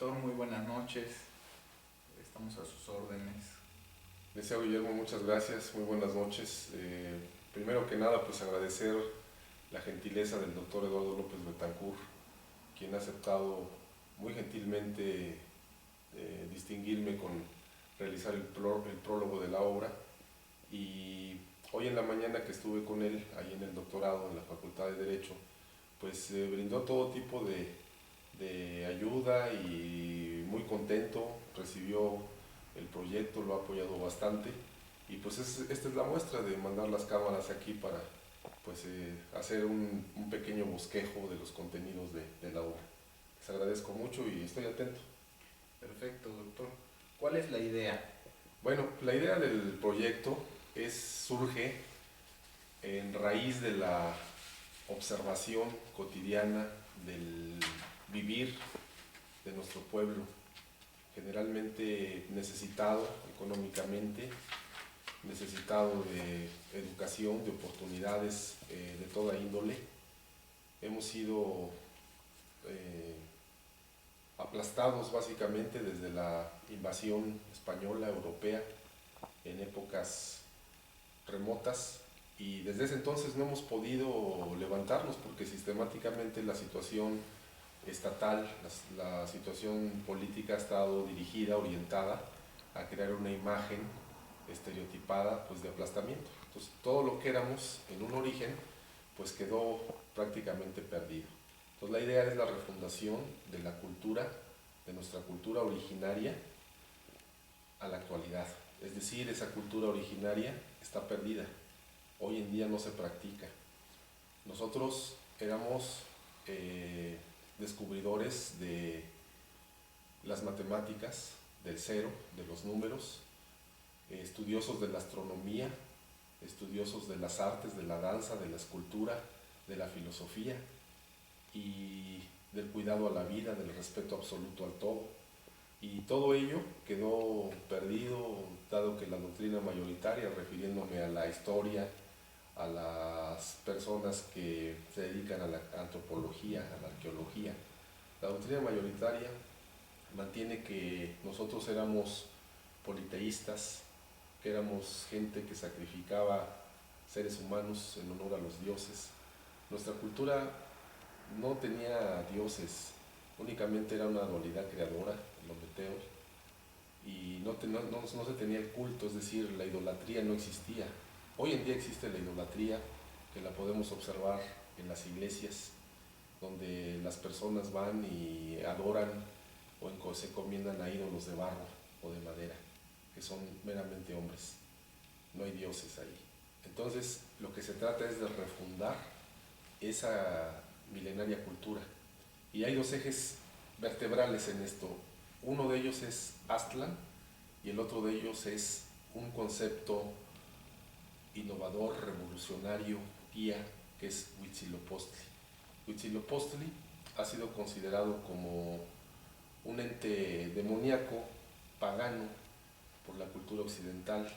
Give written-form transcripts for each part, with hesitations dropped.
doctor, muy buenas noches. Estamos a sus órdenes. Licenciado Guillermo, muchas gracias, muy buenas noches. Primero que nada, pues agradecer la gentileza del doctor Eduardo López Betancourt, quien ha aceptado muy gentilmente distinguirme con realizar el prólogo de la obra. Y hoy en la mañana que estuve con él, ahí en el doctorado en la Facultad de Derecho, pues brindó todo tipo de ayuda y muy contento, recibió el proyecto, lo ha apoyado bastante y pues esta es la muestra de mandar las cámaras aquí para pues hacer un pequeño bosquejo de los contenidos de la obra. Les agradezco mucho y estoy atento. Perfecto, doctor. ¿Cuál es la idea? Bueno, la idea del proyecto surge en raíz de la observación cotidiana del vivir de nuestro pueblo, generalmente necesitado económicamente, necesitado de educación, de oportunidades de toda índole. Hemos sido aplastados básicamente desde la invasión española, europea, en épocas remotas, y desde ese entonces no hemos podido levantarnos porque sistemáticamente la situación estatal, la situación política ha estado dirigida, orientada a crear una imagen estereotipada pues de aplastamiento. Entonces todo lo que éramos en un origen pues quedó prácticamente perdido. Entonces la idea es la refundación de la cultura, de nuestra cultura originaria a la actualidad. Es decir, esa cultura originaria está perdida. Hoy en día no se practica. Nosotros éramos descubridores de las matemáticas, del cero, de los números, estudiosos de la astronomía, estudiosos de las artes, de la danza, de la escultura, de la filosofía y del cuidado a la vida, del respeto absoluto al todo. Y todo ello quedó perdido, dado que la doctrina mayoritaria, refiriéndome a la historia, a las personas que se dedican a la antropología, a la arqueología, la doctrina mayoritaria mantiene que nosotros éramos politeístas, que éramos gente que sacrificaba seres humanos en honor a los dioses. Nuestra cultura no tenía dioses, únicamente era una dualidad creadora, los meteos, y no se tenía el culto, es decir, la idolatría no existía. Hoy en día existe la idolatría, que la podemos observar en las iglesias, donde las personas van y adoran o se encomiendan a ídolos de barro o de madera, que son meramente hombres. No hay dioses ahí. Entonces, lo que se trata es de refundar esa milenaria cultura. Y hay dos ejes vertebrales en esto. Uno de ellos es Aztlán y el otro de ellos es un concepto innovador, revolucionario, guía, que es Huitzilopochtli. Huitzilopochtli ha sido considerado como un ente demoníaco, pagano, por la cultura occidental.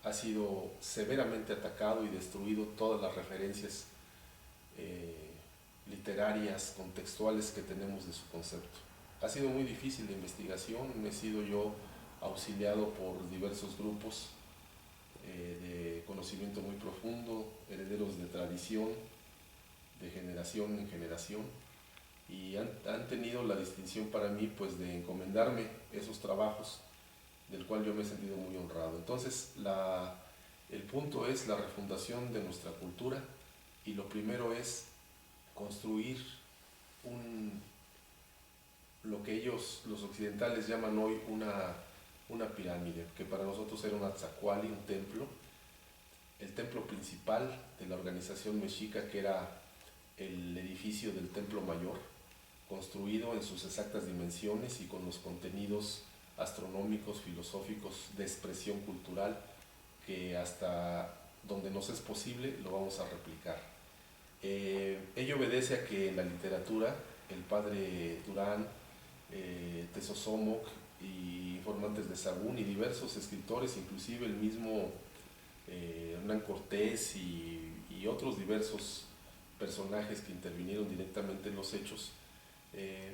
Ha sido severamente atacado y destruido todas las referencias literarias, contextuales que tenemos de su concepto. Ha sido muy difícil la investigación, he sido yo auxiliado por diversos grupos de conocimiento muy profundo, herederos de tradición, de generación en generación, y han tenido la distinción para mí pues de encomendarme esos trabajos, del cual yo me he sentido muy honrado. Entonces el punto es la refundación de nuestra cultura, y lo primero es construir lo que ellos, los occidentales, llaman hoy una pirámide, que para nosotros era un Atzacuali, un templo, el templo principal de la organización mexica, que era el edificio del Templo Mayor, construido en sus exactas dimensiones y con los contenidos astronómicos, filosóficos, de expresión cultural, que hasta donde nos es posible lo vamos a replicar. Ello obedece a que la literatura, el padre Durán, Tezosomoc y Informantes de Sagún y diversos escritores, inclusive el mismo Hernán Cortés y otros diversos personajes que intervinieron directamente en los hechos,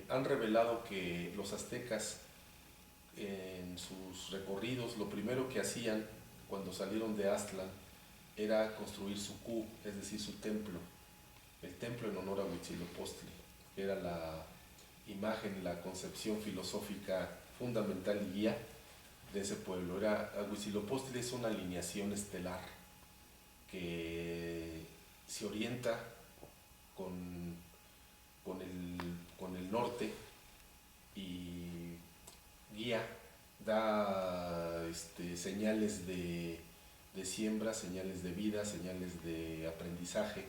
han revelado que los aztecas en sus recorridos lo primero que hacían cuando salieron de Aztlán era construir su cu, es decir, su templo, el templo en honor a Huitzilopochtli, que era la imagen, la concepción filosófica fundamental y guía de ese pueblo. Huitzilopochtli es una alineación estelar que se orienta con el norte y guía, da señales de siembra, señales de vida, señales de aprendizaje,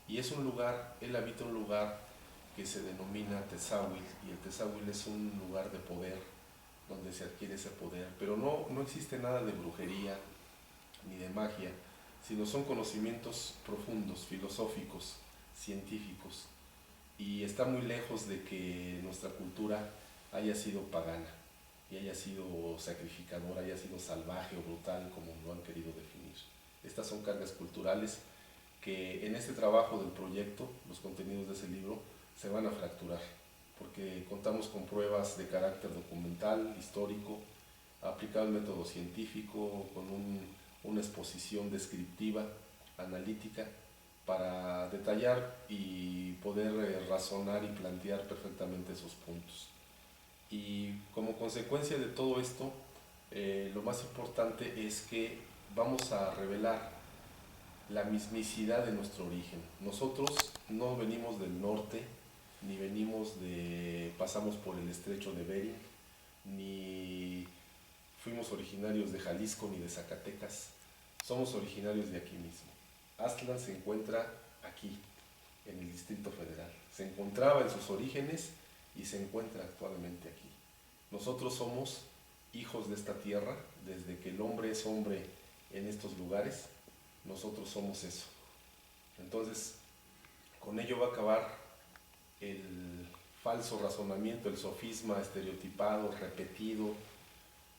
y es un lugar, él habita un lugar que se denomina Tezahuil, y el Tezahuil es un lugar de poder, donde se adquiere ese poder, pero no existe nada de brujería ni de magia, sino son conocimientos profundos, filosóficos, científicos, y está muy lejos de que nuestra cultura haya sido pagana y haya sido sacrificadora, haya sido salvaje o brutal, como lo han querido definir. Estas son cargas culturales que en este trabajo del proyecto, los contenidos de ese libro, se van a fracturar, porque contamos con pruebas de carácter documental, histórico, aplicado al método científico, con una exposición descriptiva, analítica, para detallar y poder razonar y plantear perfectamente esos puntos. Y como consecuencia de todo esto, lo más importante es que vamos a revelar la mismicidad de nuestro origen. Nosotros no venimos del norte, ni pasamos por el estrecho de Bering, ni fuimos originarios de Jalisco ni de Zacatecas, somos originarios de aquí mismo. Aztlán se encuentra aquí, en el Distrito Federal. Se encontraba en sus orígenes y se encuentra actualmente aquí. Nosotros somos hijos de esta tierra, desde que el hombre es hombre en estos lugares, nosotros somos eso. Entonces, con ello va a acabar el falso razonamiento, el sofisma estereotipado, repetido,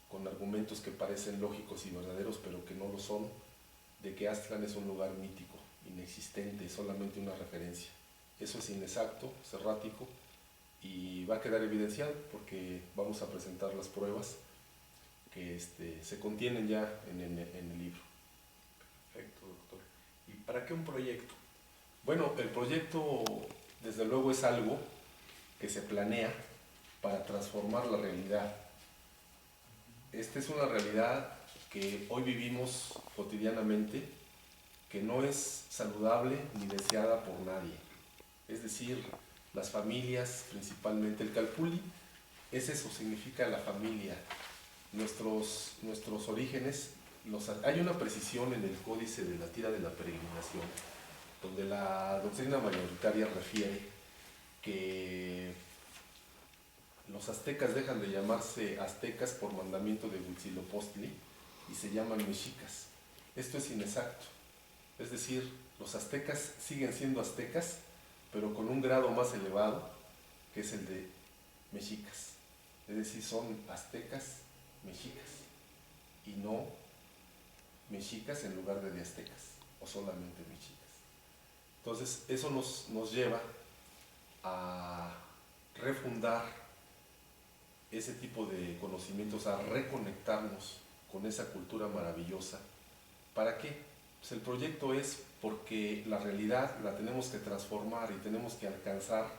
con argumentos que parecen lógicos y verdaderos, pero que no lo son, de que Aztlán es un lugar mítico, inexistente, solamente una referencia. Eso es inexacto, es errático, y va a quedar evidenciado porque vamos a presentar las pruebas que se contienen ya en el libro. Perfecto, doctor. ¿Y para qué un proyecto? Bueno, el proyecto desde luego es algo que se planea para transformar la realidad. Esta es una realidad que hoy vivimos cotidianamente, que no es saludable ni deseada por nadie. Es decir, las familias, principalmente el calpulli, es eso, significa la familia. Nuestros orígenes, hay una precisión en el Códice de la Tira de la Peregrinación, donde la doctrina mayoritaria refiere que los aztecas dejan de llamarse aztecas por mandamiento de Huitzilopochtli y se llaman mexicas. Esto es inexacto. Es decir, los aztecas siguen siendo aztecas, pero con un grado más elevado, que es el de mexicas. Es decir, son aztecas mexicas y no mexicas en lugar de aztecas, o solamente mexicas. Entonces, eso nos lleva a refundar ese tipo de conocimientos, a reconectarnos con esa cultura maravillosa. ¿Para qué? Pues el proyecto es porque la realidad la tenemos que transformar y tenemos que alcanzar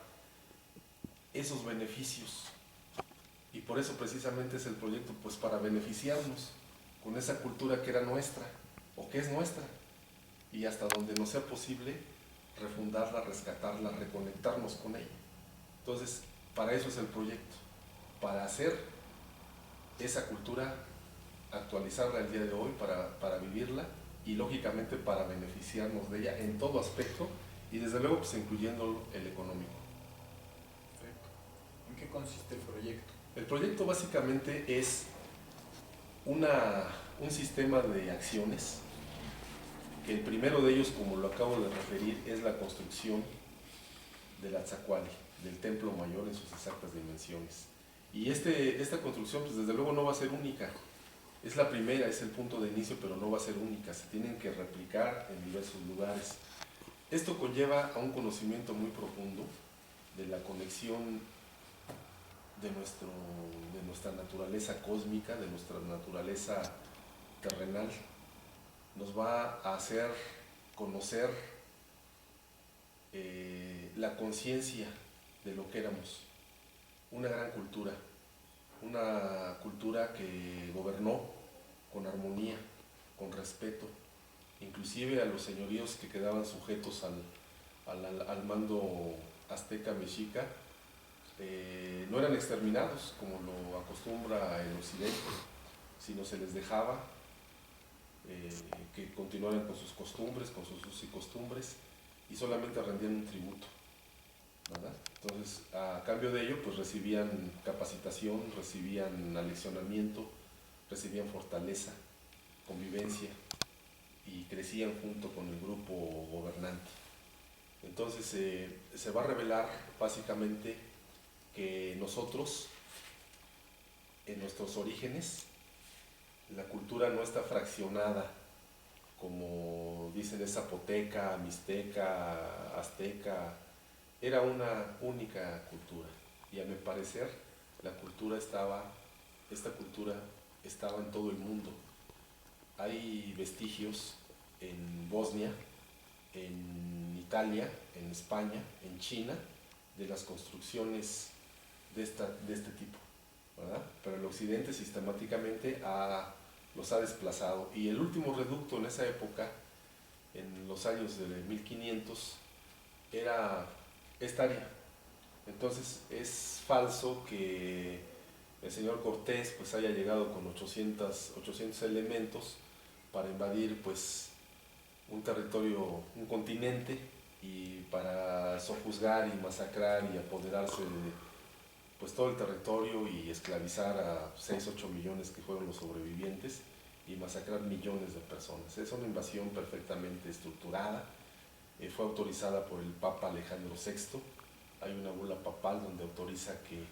esos beneficios. Y por eso precisamente es el proyecto, pues para beneficiarnos con esa cultura que era nuestra, o que es nuestra, y hasta donde nos sea posible, refundarla, rescatarla, reconectarnos con ella. Entonces, para eso es el proyecto, para hacer esa cultura, actualizarla el día de hoy, para vivirla, y lógicamente para beneficiarnos de ella en todo aspecto, y desde luego pues incluyendo el económico. Perfecto. ¿En qué consiste el proyecto? El proyecto básicamente es un sistema de acciones, que el primero de ellos, como lo acabo de referir, es la construcción del Atzacuali, del templo mayor en sus exactas dimensiones. Y esta construcción, pues desde luego no va a ser única. Es la primera, es el punto de inicio, pero no va a ser única. Se tienen que replicar en diversos lugares. Esto conlleva a un conocimiento muy profundo de la conexión de nuestra naturaleza cósmica, de nuestra naturaleza terrenal. Nos va a hacer conocer la conciencia de lo que éramos, una gran cultura, una cultura que gobernó con armonía, con respeto, inclusive a los señoríos que quedaban sujetos al mando azteca mexica, no eran exterminados como lo acostumbra el occidente, sino se les dejaba que continuaran con sus costumbres, con sus usos y costumbres, y solamente rendían un tributo, ¿verdad? Entonces, a cambio de ello, pues recibían capacitación, recibían aleccionamiento, recibían fortaleza, convivencia, y crecían junto con el grupo gobernante. Entonces, se va a revelar básicamente que nosotros, en nuestros orígenes, la cultura no está fraccionada, como dicen, es zapoteca, mixteca, azteca. Era una única cultura, y a mi parecer esta cultura estaba en todo el mundo. Hay vestigios en Bosnia, en Italia, en España, en China, de las construcciones de este tipo, ¿verdad? Pero el occidente sistemáticamente los ha desplazado, y el último reducto en esa época, en los años de 1500, era esta área. Entonces es falso que el señor Cortés pues haya llegado con 800 elementos para invadir pues un territorio, un continente, y para sojuzgar y masacrar y apoderarse de pues todo el territorio y esclavizar a 6-8 millones que fueron los sobrevivientes y masacrar millones de personas. Es una invasión perfectamente estructurada, fue autorizada por el Papa Alejandro VI. Hay una bula papal donde autoriza que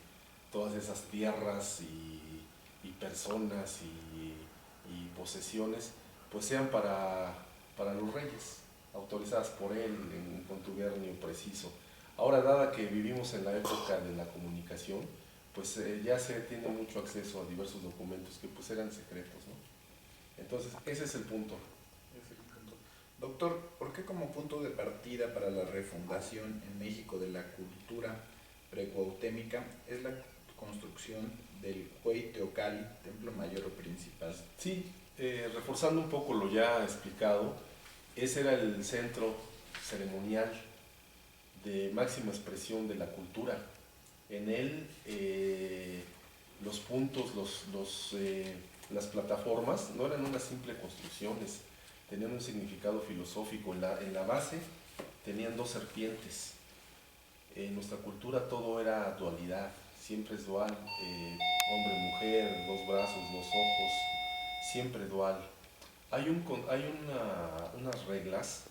todas esas tierras y personas y posesiones pues sean para los reyes, autorizadas por él en contubernio preciso. Ahora, dada que vivimos en la época de la comunicación, pues ya se tiene mucho acceso a diversos documentos que pues eran secretos, ¿no? Entonces, ese es el punto. Doctor, ¿por qué como punto de partida para la refundación en México de la cultura precuauhtémica es la construcción del Cuey Teocalli, templo mayor o principal? Sí, reforzando un poco lo ya explicado, ese era el centro ceremonial de máxima expresión de la cultura. En él los puntos, las plataformas no eran unas simples construcciones, tenían un significado filosófico. En la base tenían dos serpientes. En nuestra cultura todo era dualidad, siempre es dual, hombre-mujer, dos brazos, dos ojos, siempre dual. Hay unas reglas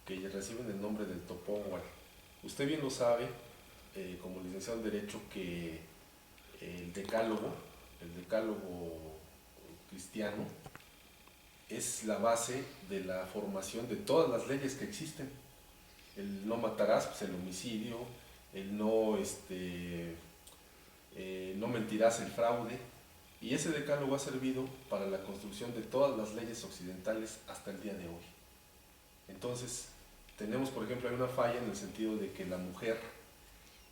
que reciben el nombre del Topóhuac. Usted bien lo sabe, como licenciado en Derecho, que el decálogo cristiano, es la base de la formación de todas las leyes que existen. El no matarás, pues el homicidio, el no mentirás, el fraude, y ese decálogo ha servido para la construcción de todas las leyes occidentales hasta el día de hoy. Entonces, tenemos, por ejemplo, hay una falla en el sentido de que la mujer,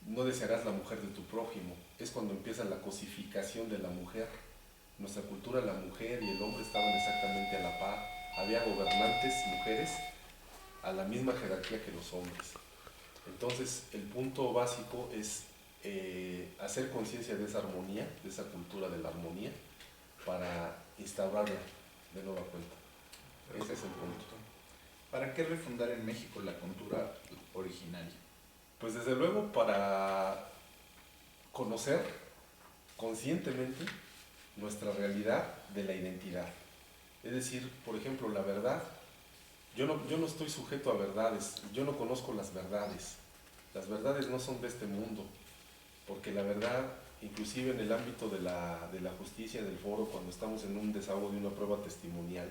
no desearás la mujer de tu prójimo, es cuando empieza la cosificación de la mujer. En nuestra cultura la mujer y el hombre estaban exactamente a la par, había gobernantes mujeres a la misma jerarquía que los hombres. Entonces, el punto básico es hacer conciencia de esa armonía, de esa cultura de la armonía, para instaurarla de nueva cuenta. Ese es el punto. ¿Para qué refundar en México la cultura originaria? Pues desde luego para conocer conscientemente nuestra realidad de la identidad. Es decir, por ejemplo, la verdad. Yo no estoy sujeto a verdades, yo no conozco las verdades. Las verdades no son de este mundo, porque la verdad, inclusive en el ámbito de la justicia, del foro, cuando estamos en un desahogo de una prueba testimonial,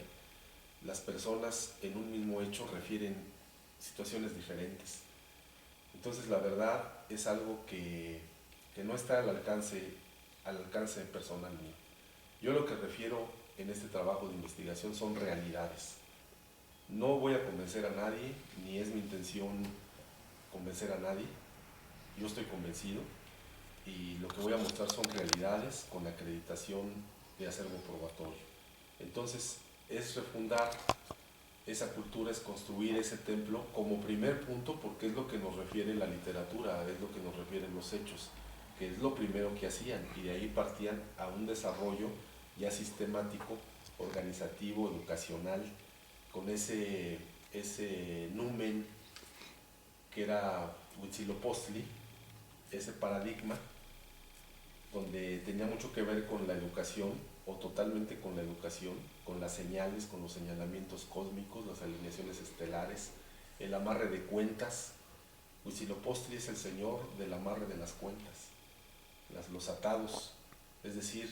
las personas en un mismo hecho refieren situaciones diferentes. Entonces la verdad es algo que que no está al alcance personal mío. Yo lo que refiero en este trabajo de investigación son realidades. No voy a convencer a nadie, ni es mi intención convencer a nadie. Yo estoy convencido y lo que voy a mostrar son realidades con acreditación de acervo probatorio. Entonces, es refundar esa cultura, es construir ese templo como primer punto, porque es lo que nos refiere la literatura, es lo que nos refieren los hechos, que es lo primero que hacían, y de ahí partían a un desarrollo ya sistemático, organizativo, educacional, con ese numen que era Huitzilopochtli, ese paradigma donde tenía mucho que ver con la educación, o totalmente con la educación, con las señales, con los señalamientos cósmicos, las alineaciones estelares, el amarre de cuentas. Huitzilopochtli es el señor del amarre de las cuentas, los atados, es decir,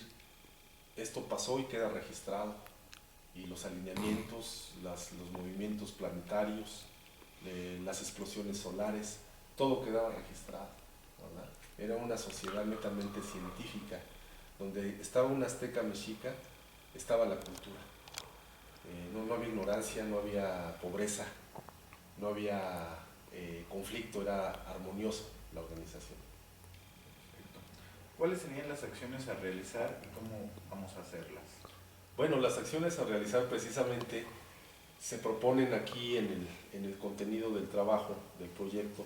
esto pasó y queda registrado, y los alineamientos, los movimientos planetarios, las explosiones solares, todo quedaba registrado, ¿verdad? Era una sociedad netamente científica, donde estaba un azteca mexica, estaba la cultura. No había ignorancia, no había pobreza, no había conflicto, era armonioso la organización. ¿Cuáles serían las acciones a realizar y cómo vamos a hacerlas? Bueno, las acciones a realizar precisamente se proponen aquí en el contenido del trabajo, del proyecto.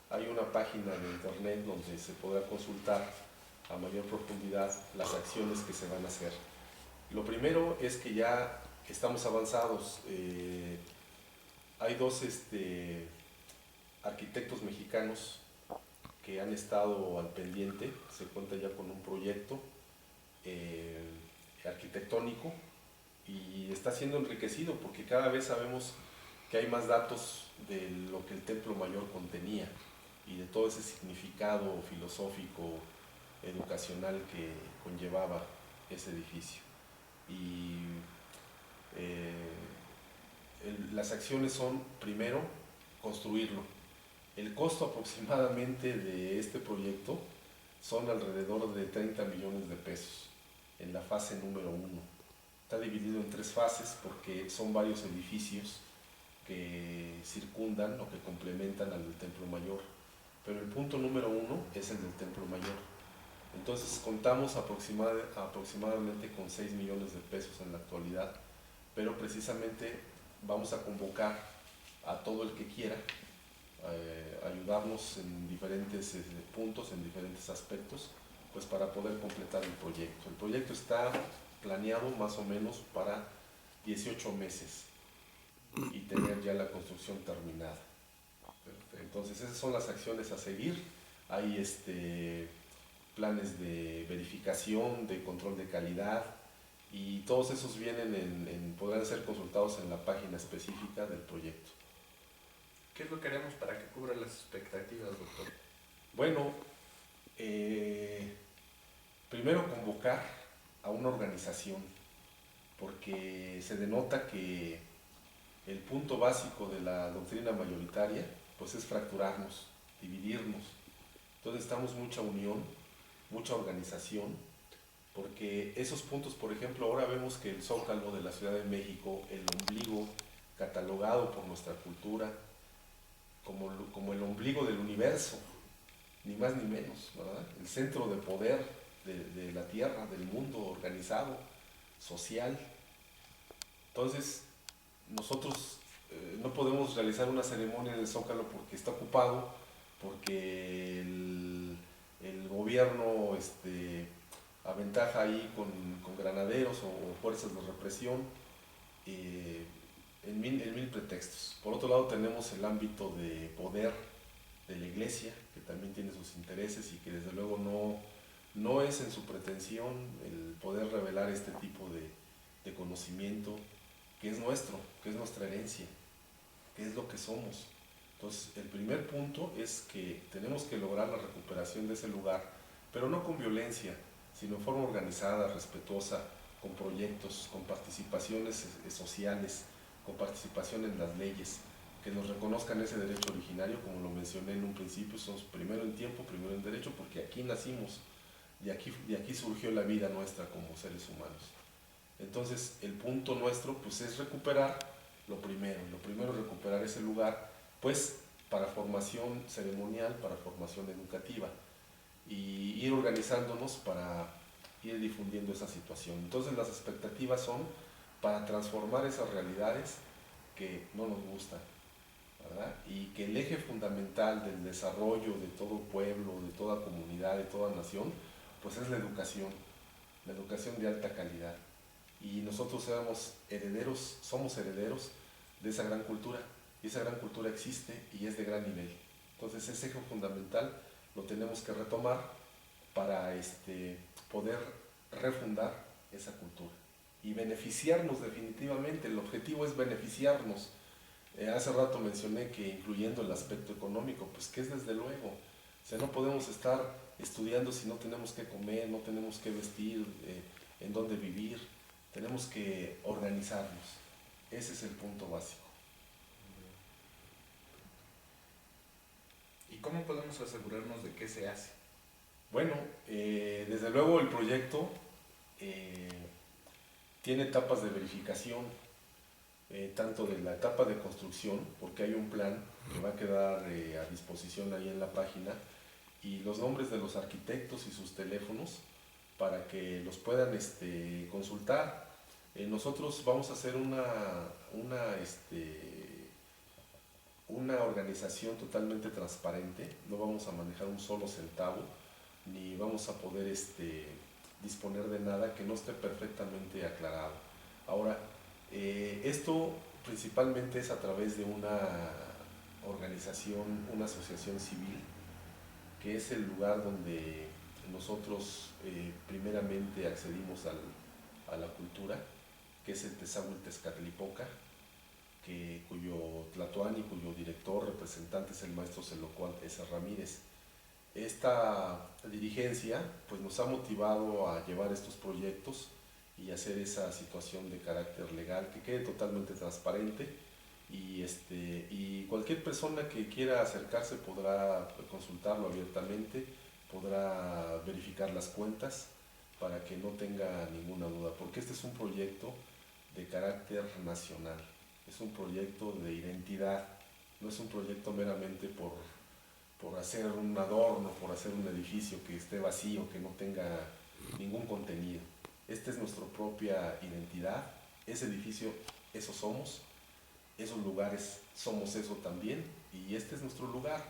Hay una página de internet donde se podrá consultar a mayor profundidad las acciones que se van a hacer. Lo primero es que ya estamos avanzados. Hay dos arquitectos mexicanos que han estado al pendiente. Se cuenta ya con un proyecto arquitectónico y está siendo enriquecido porque cada vez sabemos que hay más datos de lo que el Templo Mayor contenía y de todo ese significado filosófico, educacional que conllevaba ese edificio. Y las acciones son, primero, construirlo. El costo aproximadamente de este proyecto son alrededor de 30 millones de pesos en la fase número 1. Está dividido en 3 fases porque son varios edificios que circundan o que complementan al del Templo Mayor. Pero el punto número 1 es el del Templo Mayor. Entonces contamos aproximadamente con 6 millones de pesos en la actualidad, pero precisamente vamos a convocar a todo el que quiera ayudarnos en diferentes puntos, en diferentes aspectos, pues para poder completar el proyecto. El proyecto está planeado más o menos para 18 meses y tener ya la construcción terminada. Entonces esas son las acciones a seguir. Hay planes de verificación, de control de calidad, y todos esos vienen podrán ser consultados en la página específica del proyecto. ¿Qué es lo que haremos para que cubra las expectativas, doctor? Bueno, primero convocar a una organización, porque se denota que el punto básico de la doctrina mayoritaria pues es fracturarnos, dividirnos. Entonces necesitamos mucha unión, mucha organización, porque esos puntos, por ejemplo, ahora vemos que el Zócalo de la Ciudad de México, el ombligo catalogado por nuestra cultura como el ombligo del universo, ni más ni menos, ¿verdad? El centro de poder de la tierra, del mundo organizado, social. Entonces, nosotros no podemos realizar una ceremonia en el Zócalo porque está ocupado, porque el gobierno aventaja ahí con granaderos o fuerzas de represión, en mil pretextos. Por otro lado tenemos el ámbito de poder de la Iglesia, que también tiene sus intereses y que desde luego no es en su pretensión el poder revelar este tipo de conocimiento que es nuestro, que es nuestra herencia, que es lo que somos. Entonces, el primer punto es que tenemos que lograr la recuperación de ese lugar, pero no con violencia, sino en forma organizada, respetuosa, con proyectos, con participaciones sociales, con participación en las leyes, que nos reconozcan ese derecho originario, como lo mencioné en un principio, somos primero en tiempo, primero en derecho, porque aquí nacimos, de aquí surgió la vida nuestra como seres humanos. Entonces el punto nuestro pues es recuperar lo primero es recuperar ese lugar, pues para formación ceremonial, para formación educativa, y ir organizándonos para ir difundiendo esa situación. Entonces las expectativas son para transformar esas realidades que no nos gustan, ¿verdad? Y que el eje fundamental del desarrollo de todo pueblo, de toda comunidad, de toda nación, pues es la educación de alta calidad. Y nosotros somos herederos de esa gran cultura, y esa gran cultura existe y es de gran nivel. Entonces ese eje fundamental lo tenemos que retomar para poder refundar esa cultura y beneficiarnos definitivamente. El objetivo es beneficiarnos. Hace rato mencioné que incluyendo el aspecto económico, pues que es desde luego. O sea, no podemos estar estudiando si no tenemos que comer, no tenemos que vestir, en dónde vivir. Tenemos que organizarnos. Ese es el punto básico. ¿Y cómo podemos asegurarnos de qué se hace? Bueno, desde luego el proyecto eh, tiene etapas de verificación, tanto de la etapa de construcción, porque hay un plan que va a quedar a disposición ahí en la página, y los nombres de los arquitectos y sus teléfonos para que los puedan consultar. Nosotros vamos a hacer una organización totalmente transparente, no vamos a manejar un solo centavo, ni vamos a poder disponer de nada que no esté perfectamente aclarado. Ahora, esto principalmente es a través de una organización, una asociación civil, que es el lugar donde nosotros primeramente accedimos a la cultura, que es el Tezahuiltezcatlipoca, cuyo tlatoani, cuyo director, representante es el maestro Celocualteza Ramírez. Esta dirigencia pues, nos ha motivado a llevar estos proyectos y hacer esa situación de carácter legal que quede totalmente transparente, y cualquier persona que quiera acercarse podrá consultarlo abiertamente, podrá verificar las cuentas para que no tenga ninguna duda, porque este es un proyecto de carácter nacional, es un proyecto de identidad, no es un proyecto meramente por hacer un adorno, por hacer un edificio que esté vacío, que no tenga ningún contenido. Esta es nuestra propia identidad, ese edificio, eso somos, esos lugares somos eso también, y este es nuestro lugar,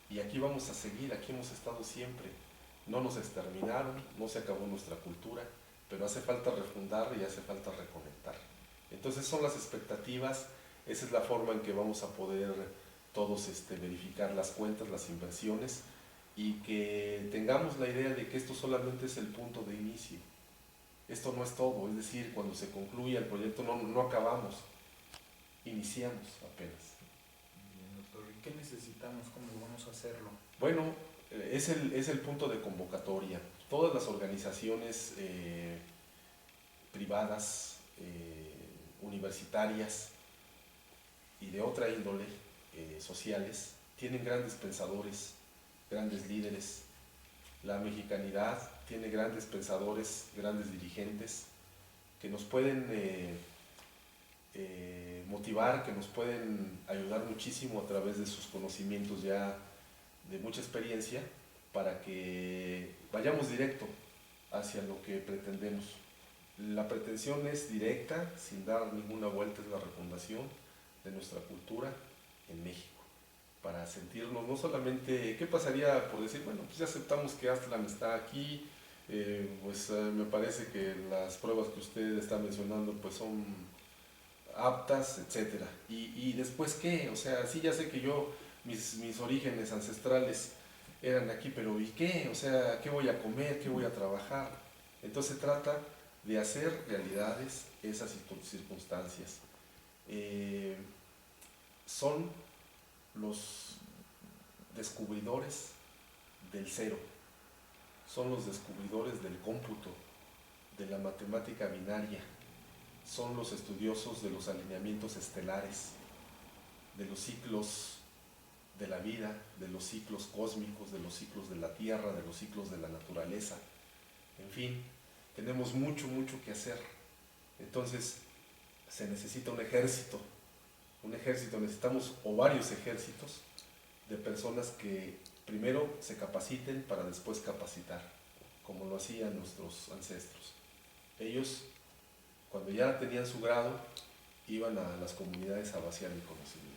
y aquí vamos a seguir, aquí hemos estado siempre. No nos exterminaron, no se acabó nuestra cultura, pero hace falta refundar y hace falta reconectar. Entonces son las expectativas, esa es la forma en que vamos a poder todos verificar las cuentas, las inversiones, y que tengamos la idea de que esto solamente es el punto de inicio. Esto no es todo, es decir, cuando se concluya el proyecto no acabamos, iniciamos apenas. Bien, doctor, ¿y qué necesitamos? ¿Cómo vamos a hacerlo? Bueno, es el punto de convocatoria. Todas las organizaciones privadas, universitarias y de otra índole, sociales, tienen grandes pensadores, grandes líderes. La mexicanidad tiene grandes pensadores, grandes dirigentes que nos pueden motivar, que nos pueden ayudar muchísimo a través de sus conocimientos ya de mucha experiencia, para que vayamos directo hacia lo que pretendemos. La pretensión es directa, sin dar ninguna vuelta, es la refundación de nuestra cultura en México, para sentirnos no solamente, ¿qué pasaría por decir, bueno, pues ya aceptamos que Aztlán está aquí, me parece que las pruebas que usted está mencionando pues son aptas, etcétera, y después qué? O sea, sí, ya sé que mis orígenes ancestrales eran aquí, pero ¿y qué? O sea, ¿qué voy a comer? ¿Qué voy a trabajar? Entonces se trata de hacer realidades esas circunstancias. Son los descubridores del cero, son los descubridores del cómputo, de la matemática binaria, son los estudiosos de los alineamientos estelares, de los ciclos de la vida, de los ciclos cósmicos, de los ciclos de la Tierra, de los ciclos de la naturaleza. En fin, tenemos mucho, mucho que hacer. Entonces, se necesita un ejército, necesitamos o varios ejércitos de personas que primero se capaciten para después capacitar, como lo hacían nuestros ancestros. Ellos, cuando ya tenían su grado, iban a las comunidades a vaciar el conocimiento.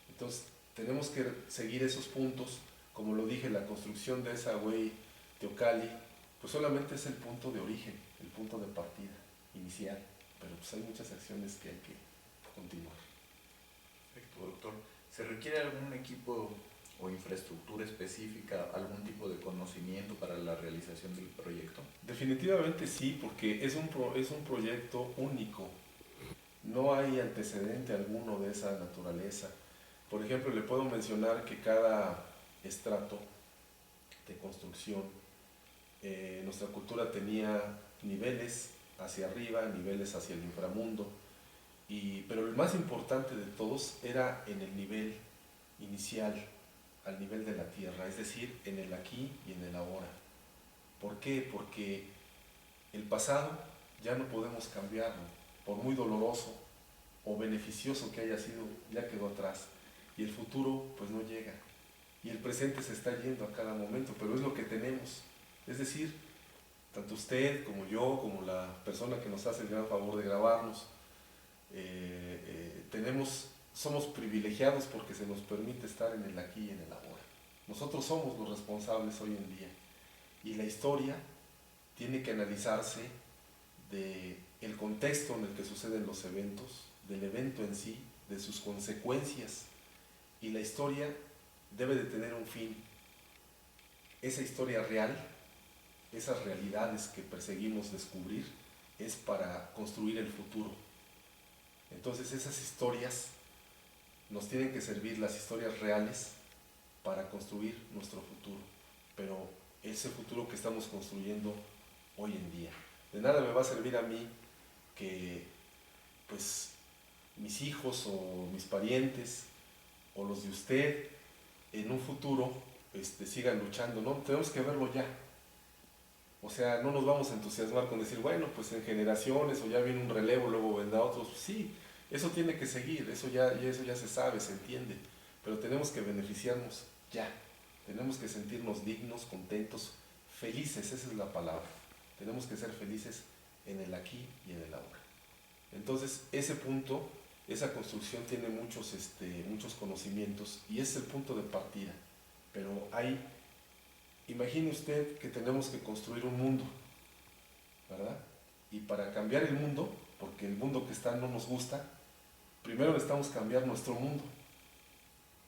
Entonces, tenemos que seguir esos puntos, como lo dije, la construcción de esa Huey Teocalli, pues solamente es el punto de origen, el punto de partida inicial, pero pues hay muchas acciones que hay que continuar. Perfecto, doctor. ¿Se requiere algún equipo o infraestructura específica, algún tipo de conocimiento para la realización del proyecto? Definitivamente sí, porque es un proyecto único. No hay antecedente alguno de esa naturaleza. Por ejemplo, le puedo mencionar que cada estrato de construcción, nuestra cultura tenía niveles hacia arriba, niveles hacia el inframundo, pero el más importante de todos era en el nivel inicial, al nivel de la tierra, es decir, en el aquí y en el ahora. ¿Por qué? Porque el pasado ya no podemos cambiarlo, por muy doloroso o beneficioso que haya sido, ya quedó atrás, y el futuro pues no llega, y el presente se está yendo a cada momento, pero es lo que tenemos. Es decir, tanto usted como yo, como la persona que nos hace el gran favor de grabarnos, somos privilegiados porque se nos permite estar en el aquí y en el ahora. Nosotros somos los responsables hoy en día, y la historia tiene que analizarse del contexto en el que suceden los eventos, del evento en sí, de sus consecuencias, y la historia debe de tener un fin. Esa historia real, esas realidades que perseguimos descubrir, es para construir el futuro. Entonces esas historias nos tienen que servir, las historias reales, para construir nuestro futuro, pero ese futuro que estamos construyendo hoy en día. De nada me va a servir a mí que pues mis hijos o mis parientes o los de usted en un futuro sigan luchando, ¿no? Tenemos que verlo ya. O sea, no nos vamos a entusiasmar con decir, bueno, pues en generaciones o ya viene un relevo, luego vendrá otros. Sí, eso tiene que seguir, eso ya se sabe, se entiende, pero tenemos que beneficiarnos ya. Tenemos que sentirnos dignos, contentos, felices, esa es la palabra. Tenemos que ser felices en el aquí y en el ahora. Entonces, ese punto, esa construcción tiene muchos conocimientos y es el punto de partida. Pero imagine usted que tenemos que construir un mundo, ¿verdad? Y para cambiar el mundo, porque el mundo que está no nos gusta, primero necesitamos cambiar nuestro mundo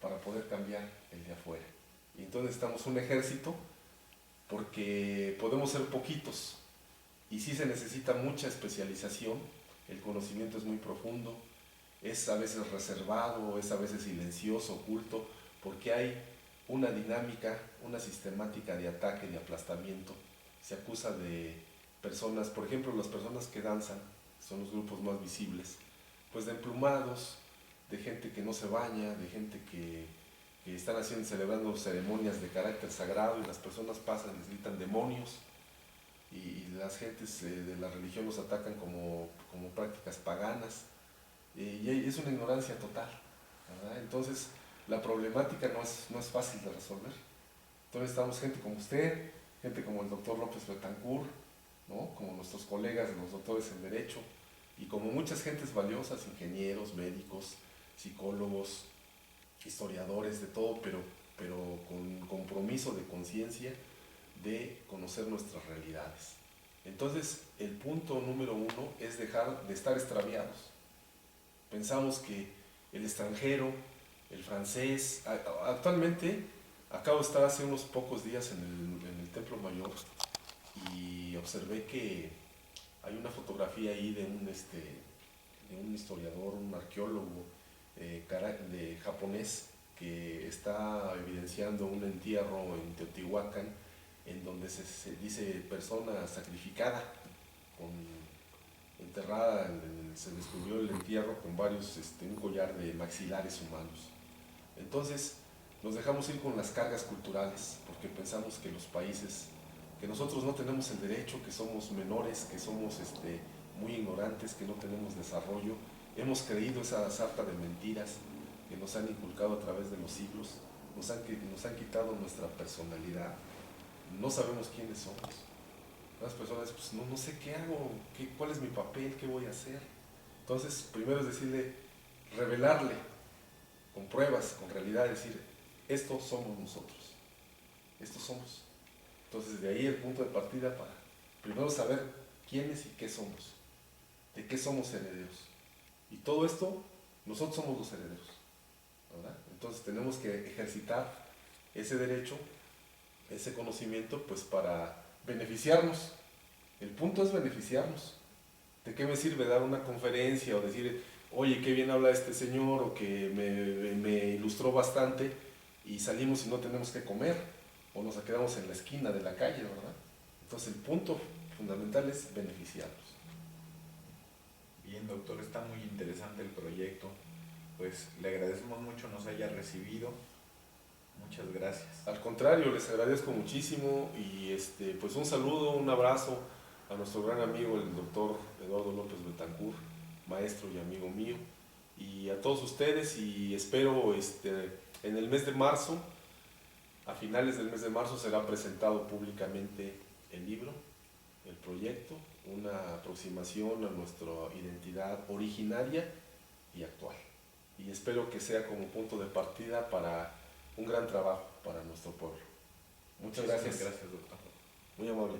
para poder cambiar el de afuera. Y entonces necesitamos un ejército, porque podemos ser poquitos y sí se necesita mucha especialización. El conocimiento es muy profundo, es a veces reservado, es a veces silencioso, oculto, porque hay una dinámica, una sistemática de ataque, de aplastamiento. Se acusa de personas, por ejemplo, las personas que danzan, son los grupos más visibles, pues de emplumados, de gente que no se baña, de gente que están celebrando ceremonias de carácter sagrado, y las personas pasan y les gritan demonios, y las gentes de la religión los atacan como prácticas paganas, y es una ignorancia total, ¿verdad? Entonces la problemática no es fácil de resolver. Entonces estamos gente como usted, gente como el doctor López Betancourt, ¿no? Como nuestros colegas, los doctores en Derecho, y como muchas gentes valiosas, ingenieros, médicos, psicólogos, historiadores, de todo, pero con compromiso de conciencia de conocer nuestras realidades. Entonces, el punto número uno es dejar de estar extraviados. Pensamos que el extranjero, el francés, actualmente acabo de estar hace unos pocos días en el Templo Mayor y observé que hay una fotografía ahí de un historiador, un arqueólogo de japonés, que está evidenciando un entierro en Teotihuacán en donde se dice persona sacrificada enterrada, se descubrió el entierro con varios, un collar de maxilares humanos. Entonces nos dejamos ir con las cargas culturales, porque pensamos que los países, que nosotros no tenemos el derecho, que somos menores, que somos muy ignorantes, que no tenemos desarrollo. Hemos creído esa sarta de mentiras que nos han inculcado a través de los siglos, nos han quitado nuestra personalidad, no sabemos quiénes somos. Las personas, pues no sé qué hago, cuál es mi papel, qué voy a hacer. Entonces, primero es decirle, revelarle con pruebas, con realidad, decir, estos somos nosotros, estos somos. Entonces, de ahí el punto de partida para primero saber quiénes y qué somos, de qué somos herederos. Y todo esto, nosotros somos los herederos, ¿verdad? Entonces, tenemos que ejercitar ese derecho, ese conocimiento, pues para beneficiarnos. El punto es beneficiarnos. ¿De qué me sirve dar una conferencia o decir, oye, qué bien habla este señor, o que me ilustró bastante, y salimos y no tenemos que comer, o nos quedamos en la esquina de la calle, ¿verdad? Entonces el punto fundamental es beneficiarnos. Bien, doctor, está muy interesante el proyecto. Pues le agradecemos mucho nos haya recibido. Muchas gracias. Al contrario, les agradezco muchísimo, y pues un saludo, un abrazo a nuestro gran amigo el doctor Eduardo López Betancourt, maestro y amigo mío, y a todos ustedes, y espero en el mes de marzo, a finales del mes de marzo, será presentado públicamente el libro, el proyecto, una aproximación a nuestra identidad originaria y actual. Y espero que sea como punto de partida para un gran trabajo para nuestro pueblo. Muchas gracias. Gracias, doctor. Muy amable.